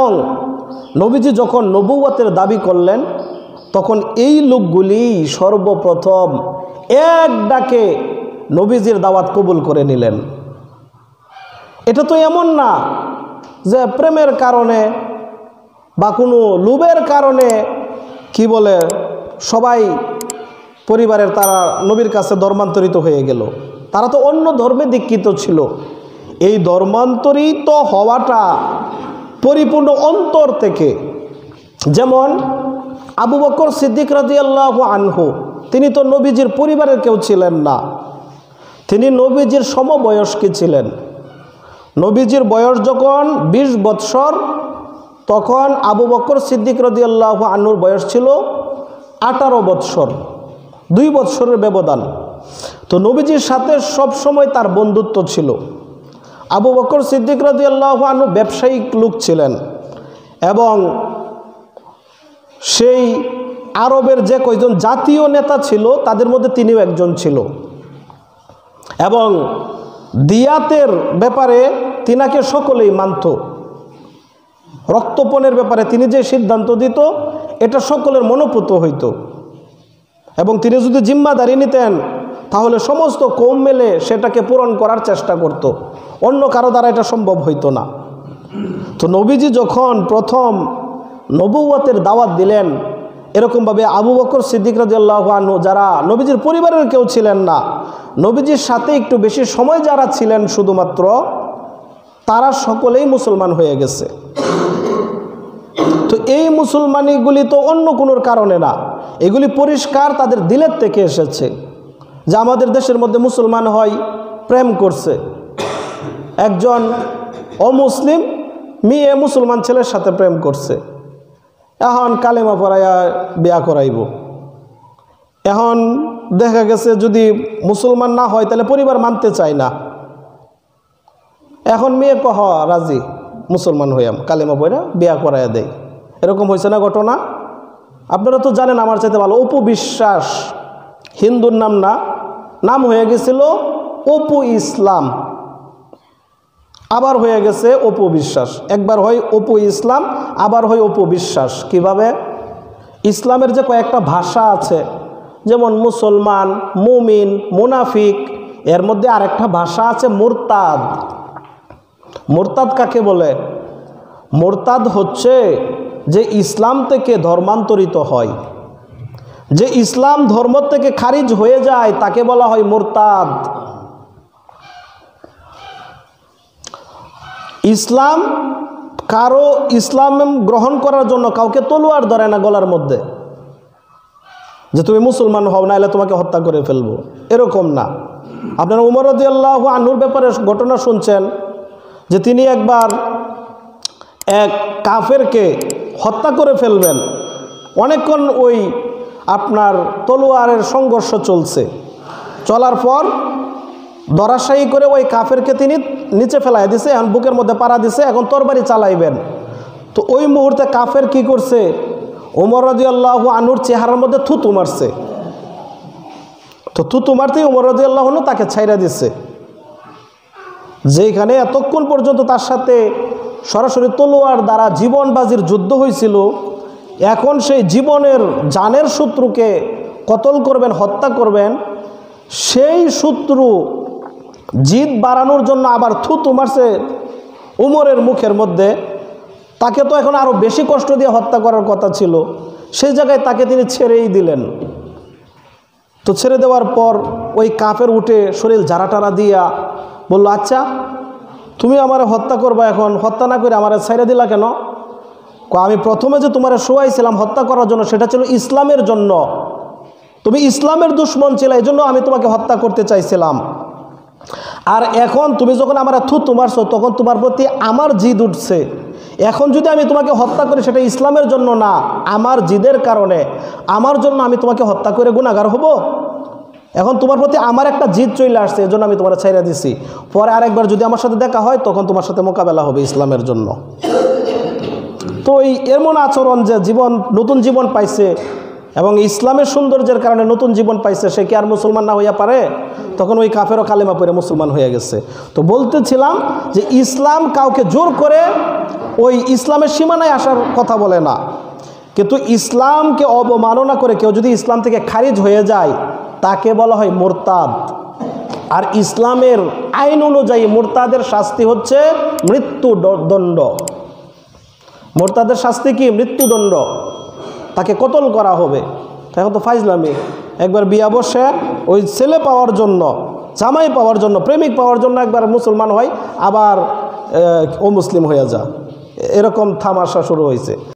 এবং নবীজি যখন নবুয়তের দাবি করলেন তখন এই লোকগুলি সর্বপ্রথম এক ডাকে নবীজির দাওয়াত কবুল করে নিলেন। এটা তো এমন না যে প্রেমের কারণে বা কোনো লোভের কারণে কি বলে সবাই পরিবারের তারা নবীর কাছে ধর্মান্তরিত হয়ে গেল। তারা তো অন্য ধর্মে দীক্ষিত ছিল। এই ধর্মান্তরিত হওয়াটা পরিপূর্ণ অন্তর থেকে। যেমন আবু বকর সিদ্দিক রাদিয়াল্লাহু আনহু, তিনি তো নবীজির পরিবারের কেউ ছিলেন না, তিনি নবীজির সমবয়স্ক ছিলেন। নবীজির বয়স যখন 20 বৎসর, তখন আবু বকর সিদ্দিক রাদিয়াল্লাহু আনহুর বয়স ছিল 18 বৎসর, 2 বৎসরের ব্যবধান। তো নবীজির সাথে সব সময় তার বন্ধুত্ব ছিল। আবু বকর সিদ্দিক রাদিয়াল্লাহু আনহু ব্যবসায়িক লোক ছিলেন এবং সেই আরবের যে কয়জন জাতীয় নেতা ছিল তাদের মধ্যে তিনিও একজন ছিল। এবং দিয়াতের ব্যাপারে তিনাকে সকলেই মানত। রক্তপণের ব্যাপারে তিনি যে সিদ্ধান্ত দিত এটা সকলের মনোপুত হইত। এবং তিনি যদি জিম্মাদারি নিতেন তাহলে সমস্ত কওম মিলে সেটাকে পূরণ করার চেষ্টা করত, অন্য কারো দ্বারা এটা সম্ভব হইতো না। তো নবীজি যখন প্রথম নবুয়তের দাওয়াত দিলেন, এরকমভাবে আবু বকর সিদ্দিক রাদিয়াল্লাহু আনহু, যারা নবীজির পরিবারের কেউ ছিলেন না, নবীজির সাথে একটু বেশি সময় যারা ছিলেন শুধুমাত্র, তারা সকলেই মুসলমান হয়ে গেছে। তো এই মুসলমানিগুলি তো অন্য কোনোর কারণে না, এগুলি পরিষ্কার তাদের দিলের থেকে এসেছে। যে আমাদের দেশের মধ্যে মুসলমান হয়, প্রেম করছে, একজন অমুসলিম মেয়ে মুসলমান ছেলের সাথে প্রেম করছে, এখন কালেমা পড়াইয়া বিয়া করাইব। এখন দেখা গেছে যদি মুসলমান না হয় তাহলে পরিবার মানতে চায় না। এখন মেয়ে কহ রাজি, মুসলমান হইয়াম, কালেমা পড়া বিয়া করাইয়া দেয়। এরকম হয়েছে না ঘটনা? আপনারা তো জানেন আমার চাইতে ভালো। অপু বিশ্বাস হিন্দুর নাম না, নাম হয়ে গেছিল অপু ইসলাম, আবার হয়ে গেছে অপু বিশ্বাস। একবার হয় অপু ইসলাম, আবার হয় অপু বিশ্বাস। কিভাবে? ইসলামের যে কয়েকটা ভাষা আছে, যেমন মুসলমান, মুমিন, মুনাফিক, এর মধ্যে আরেকটা ভাষা আছে মুরতাদ। মুরতাদ কাকে বলে? মুরতাদ হচ্ছে যে ইসলাম থেকে ধর্মান্তরিত হয়, যে ইসলাম ধর্ম থেকে খারিজ হয়ে যায়, তাকে বলা হয় মুরতাদ। ইসলাম গ্রহণ করার জন্য কাউকে তলোয়ার ধরে না গলার মধ্যে যে তুমি মুসলমান হও, না এলে তোমাকে হত্যা করে ফেলবো, এরকম না। আপনারা উমর রাদিয়াল্লাহু আনহুর ব্যাপারে ঘটনা শুনছেন যে তিনি একবার এক কাফেরকে হত্যা করে ফেলবেন। অনেকক্ষণ ওই আপনার তলোয়ারের সংঘর্ষ চলছে, চলার পর ধরাশায়ী করে ওই কাফেরকে তিনি নিচে ফেলাই দিছে, এখন বুকের মধ্যে পাড়া দিছে, এখন তরবারি চালাইবেন। তো ওই মুহূর্তে কাফের কি করছে? ওমর রাদিয়াল্লাহু আনহুর চেহারার মধ্যে থুতু মারছে। তো থুতু মারতেই ওমর রাদিয়াল্লাহু আনহু তাকে ছাইরা দিছে। যেখানে এতক্ষণ পর্যন্ত তার সাথে সরাসরি তলোয়ার দ্বারা জীবনবাজির যুদ্ধ হয়েছিল, এখন সেই জীবনের জানের শত্রুকে কতল করবেন, হত্যা করবেন, সেই শত্রু জিদ বাড়ানোর জন্য আবার থুতু মারছে উমরের মুখের মধ্যে। তাকে তো এখন আরও বেশি কষ্ট দিয়ে হত্যা করার কথা ছিল, সেই জায়গায় তাকে তিনি ছেড়েই দিলেন। তো ছেড়ে দেওয়ার পর ওই কাফের উঠে শরীর ঝাড়াটারা দিয়া বলল, আচ্ছা তুমি আমারে হত্যা করবা, এখন হত্যা না করে আমারে ছেড়ে দিলা কেন? আমি প্রথমে যে তোমারে শোয়াইছিলাম হত্যা করার জন্য, সেটা ছিল ইসলামের জন্য, তুমি ইসলামের দুশ্মন ছিলে, এই জন্য আমি তোমাকে হত্যা করতে চাইছিলাম। আর এখন তুমি যখন আমার থুতু মারছো, তখন তোমার প্রতি আমার জিদ উঠছে। এখন যদি আমি তোমাকে হত্যা করি, সেটা ইসলামের জন্য না, আমার জিদের কারণে, আমার জন্য আমি তোমাকে হত্যা করে গুনাহগার হব। এখন তোমার প্রতি আমার একটা জিদ চলে আসছে, এজন্য আমি তোমার ছাইরা দিছি। পরে আরেকবার যদি আমার সাথে দেখা হয়, তখন তোমার সাথে মোকাবেলা হবে ইসলামের জন্য। তো এই এমন আচরণ যে নতুন জীবন পাইছে এবং ইসলামের সৌন্দর্যের কারণে নতুন জীবন পাইছে, সে কি আর মুসলমান না হইয়া পারে? তো তখন ওই কাফেরও কালেমা পড়ে মুসলমান হয়ে গেছে। তো বলতেছিলাম যে ইসলাম কাউকে জোর করে ওই ইসলামের সীমানায় আসার কথা বলে না, কিন্তু ইসলামকে অবমাননা করে কেউ যদি ইসলাম থেকে খারিজ হয়ে যায় তাকে বলা হয় মুরতাদ। আর ইসলামের আইন অনুযায়ী মুরতাদের শাস্তি হচ্ছে মৃত্যুদণ্ড। মুরতাদের শাস্তি কি? মৃত্যুদণ্ড, তাকে কতল করা হবে। এখন তো ফাইজলামি, একবার বিয়া বসে ওই ছেলে পাওয়ার জন্য, জামাই পাওয়ার জন্য, প্রেমিক পাওয়ার জন্য একবার মুসলমান হয়, আবার ও মুসলিম হয়ে যা, এরকম তামাশা শুরু হয়েছে।